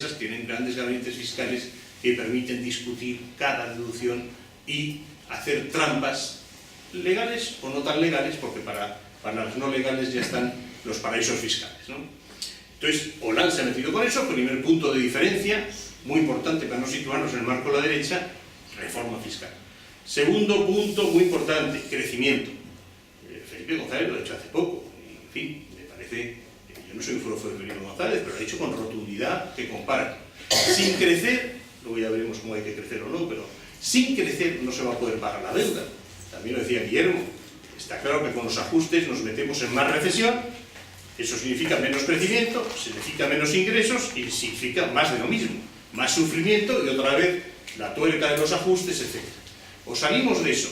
tienen grandes gabinetes fiscales que permiten discutir cada deducción y hacer trampas legales o no tan legales, porque para las no legales ya están los paraísos fiscales, ¿no? Entonces, Hollande se ha metido con eso, primer punto de diferencia, muy importante para no situarnos en el marco de la derecha, reforma fiscal. Segundo punto muy importante, crecimiento. Felipe González lo ha dicho hace poco, y, en fin, me parece, yo no soy un forofo de Felipe González, pero lo ha dicho con rotundidad que compara. Sin crecer, luego ya veremos cómo hay que crecer o no, pero sin crecer no se va a poder pagar la deuda. También lo decía Guillermo, está claro que con los ajustes nos metemos en más recesión, eso significa menos crecimiento, significa menos ingresos y significa más de lo mismo, más sufrimiento y otra vez la tuerca de los ajustes, etc. O salimos de eso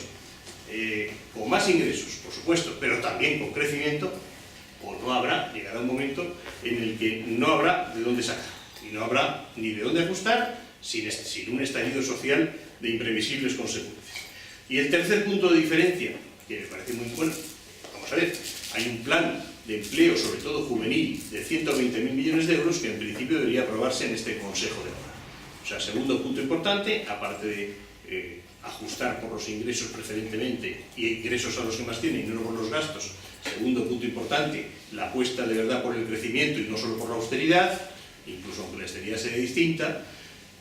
con más ingresos, por supuesto, pero también con crecimiento, o no habrá, llegará un momento en el que no habrá de dónde sacar y no habrá ni de dónde ajustar sin un estallido social de imprevisibles consecuencias. Y el tercer punto de diferencia, que me parece muy bueno, vamos a ver, hay un plan de empleo, sobre todo juvenil, de 120.000 millones de euros que en principio debería aprobarse en este Consejo de Ahora. O sea, segundo punto importante, aparte de ajustar por los ingresos preferentemente y ingresos a los que más tienen y no por los gastos. Segundo punto importante, la apuesta de verdad por el crecimiento y no solo por la austeridad, incluso aunque la austeridad sea distinta.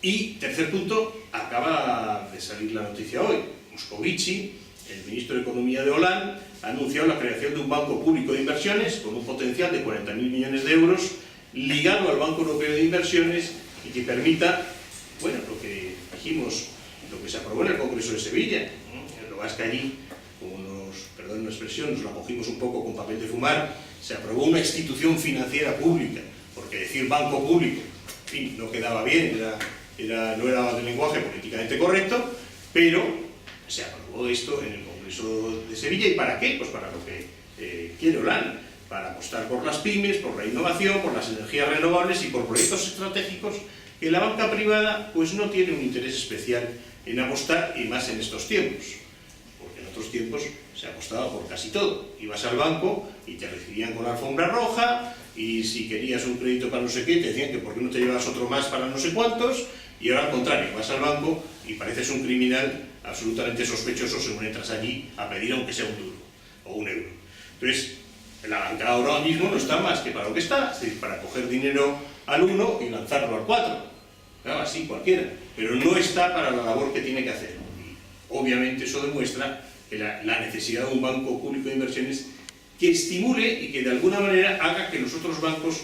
Y tercer punto, acaba de salir la noticia hoy, Moscovici, el ministro de Economía de Hollande, ha anunciado la creación de un banco público de inversiones con un potencial de 40.000 millones de euros ligado al Banco Europeo de Inversiones y que permita, bueno, lo que dijimos, lo que se aprobó en el Congreso de Sevilla. Lo que pasa es que allí, como perdón la expresión, nos la cogimos un poco con papel de fumar, se aprobó una institución financiera pública, porque decir banco público, en fin, no quedaba bien, no era de lenguaje políticamente correcto, pero se aprobó esto en el Congreso de Sevilla. ¿Y para qué? Pues para lo que quiere Hollande, para apostar por las pymes, por la innovación, por las energías renovables y por proyectos estratégicos que la banca privada pues no tiene un interés especial en apostar, y más en estos tiempos, porque en otros tiempos se apostaba por casi todo. Ibas al banco y te recibían con la alfombra roja, y si querías un crédito para no sé qué, te decían que por qué no te llevas otro más para no sé cuántos, y ahora al contrario, vas al banco y pareces un criminal absolutamente sospechoso según entras allí a pedir aunque sea un duro o un euro. Entonces, la banca ahora mismo no está más que para lo que está, es decir, para coger dinero al 1 y lanzarlo al 4, claro, así cualquiera, pero no está para la labor que tiene que hacer. Y obviamente eso demuestra que la necesidad de un banco público de inversiones que estimule y que de alguna manera haga que los otros bancos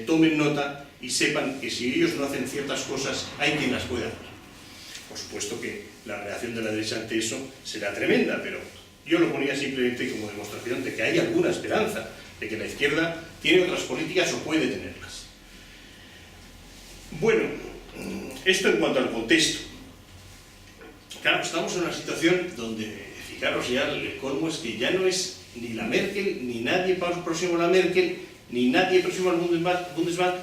tomen nota y sepan que si ellos no hacen ciertas cosas, hay quien las pueda hacer. Por supuesto que la reacción de la derecha ante eso será tremenda, pero yo lo ponía simplemente como demostración de que hay alguna esperanza, de que la izquierda tiene otras políticas o puede tenerlas. Bueno, esto en cuanto al contexto. Claro, estamos en una situación donde, fijaros ya, el colmo es que ya no es ni la Merkel, ni nadie próximo a la Merkel, ni nadie próximo al Bundesbank.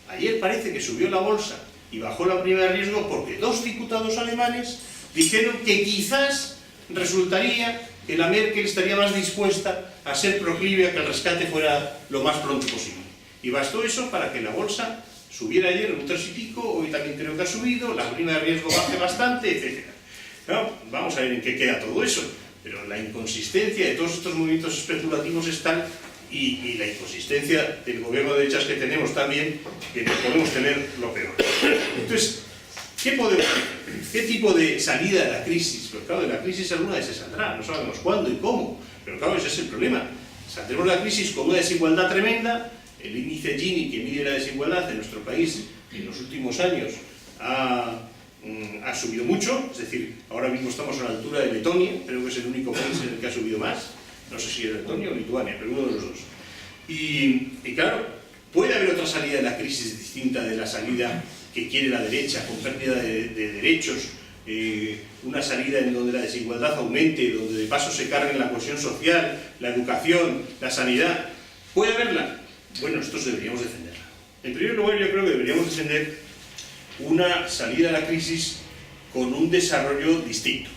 Ayer parece que subió la bolsa y bajó la prima de riesgo porque 2 diputados alemanes dijeron que quizás resultaría que la Merkel estaría más dispuesta a ser proclive a que el rescate fuera lo más pronto posible. Y bastó eso para que la bolsa subiera ayer un 3 y pico, hoy también creo que ha subido, la prima de riesgo baje bastante, etc. Claro, vamos a ver en qué queda todo eso, pero la inconsistencia de todos estos movimientos especulativos es tal, y la inconsistencia del gobierno de derechas que tenemos también, que podemos tener lo peor. Entonces, ¿qué tipo de salida de la crisis? Pero claro, de la crisis alguna vez se saldrá, no sabemos cuándo y cómo, pero claro, ese es el problema. Saldremos de la crisis con una desigualdad tremenda. El índice Gini, que mide la desigualdad en nuestro país en los últimos años, ha subido mucho, es decir, ahora mismo estamos a la altura de Letonia, creo que es el único país en el que ha subido más, no sé si es Letonia o Lituania, pero uno de los dos. Y claro, puede haber otra salida de la crisis distinta de la salida que quiere la derecha, con pérdida de derechos, una salida en donde la desigualdad aumente, donde de paso se carguen la cohesión social, la educación, la sanidad. ¿Puede haberla? Bueno, nosotros deberíamos defenderla. En primer lugar, yo creo que deberíamos defender una salida de la crisis con un desarrollo distinto.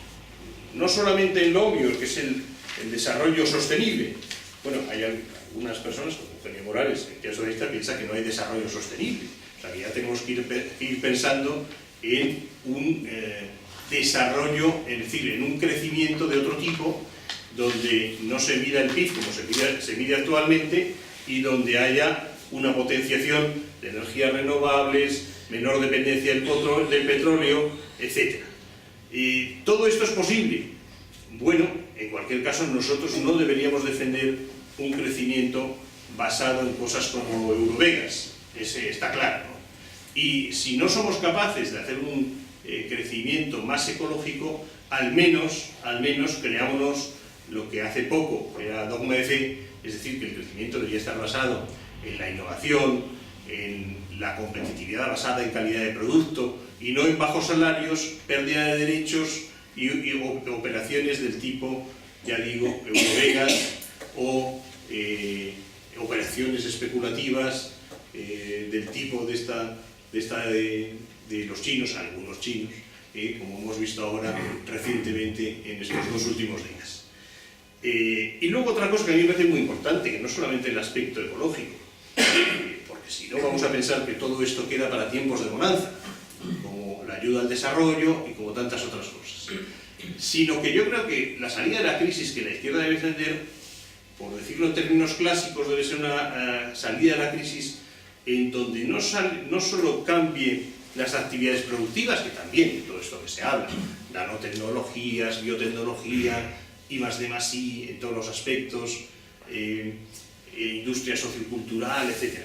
No solamente en lo obvio, que es el desarrollo sostenible. Bueno, hay algunas personas, como Eugenio Morales, que es socialista, piensa que no hay desarrollo sostenible. O sea que ya tenemos que ir pensando en un desarrollo, es decir, en un crecimiento de otro tipo, donde no se mida el PIB como se mide actualmente y donde haya una potenciación de energías renovables, menor dependencia del petróleo, etc. Y todo esto es posible. Bueno, en cualquier caso, nosotros no deberíamos defender un crecimiento basado en cosas como Eurovegas, ese está claro, ¿no? Y si no somos capaces de hacer un crecimiento más ecológico, al menos creámonos lo que hace poco era dogma de fe, es decir, que el crecimiento debería estar basado en la innovación, en la competitividad basada en calidad de producto y no en bajos salarios, pérdida de derechos y operaciones del tipo, ya digo, Eurovegas o operaciones especulativas del tipo de los chinos, algunos chinos, como hemos visto ahora recientemente en estos 2 últimos días. Y luego otra cosa que a mí me parece muy importante, que no solamente el aspecto ecológico, porque si no vamos a pensar que todo esto queda para tiempos de bonanza, como la ayuda al desarrollo y como tantas otras cosas, sino que yo creo que la salida de la crisis que la izquierda debe defender, por decirlo en términos clásicos, debe ser una salida de la crisis en donde no solo cambie las actividades productivas, que también, todo esto que se habla, nanotecnologías, biotecnología, I+D+I en todos los aspectos, industria sociocultural, etc.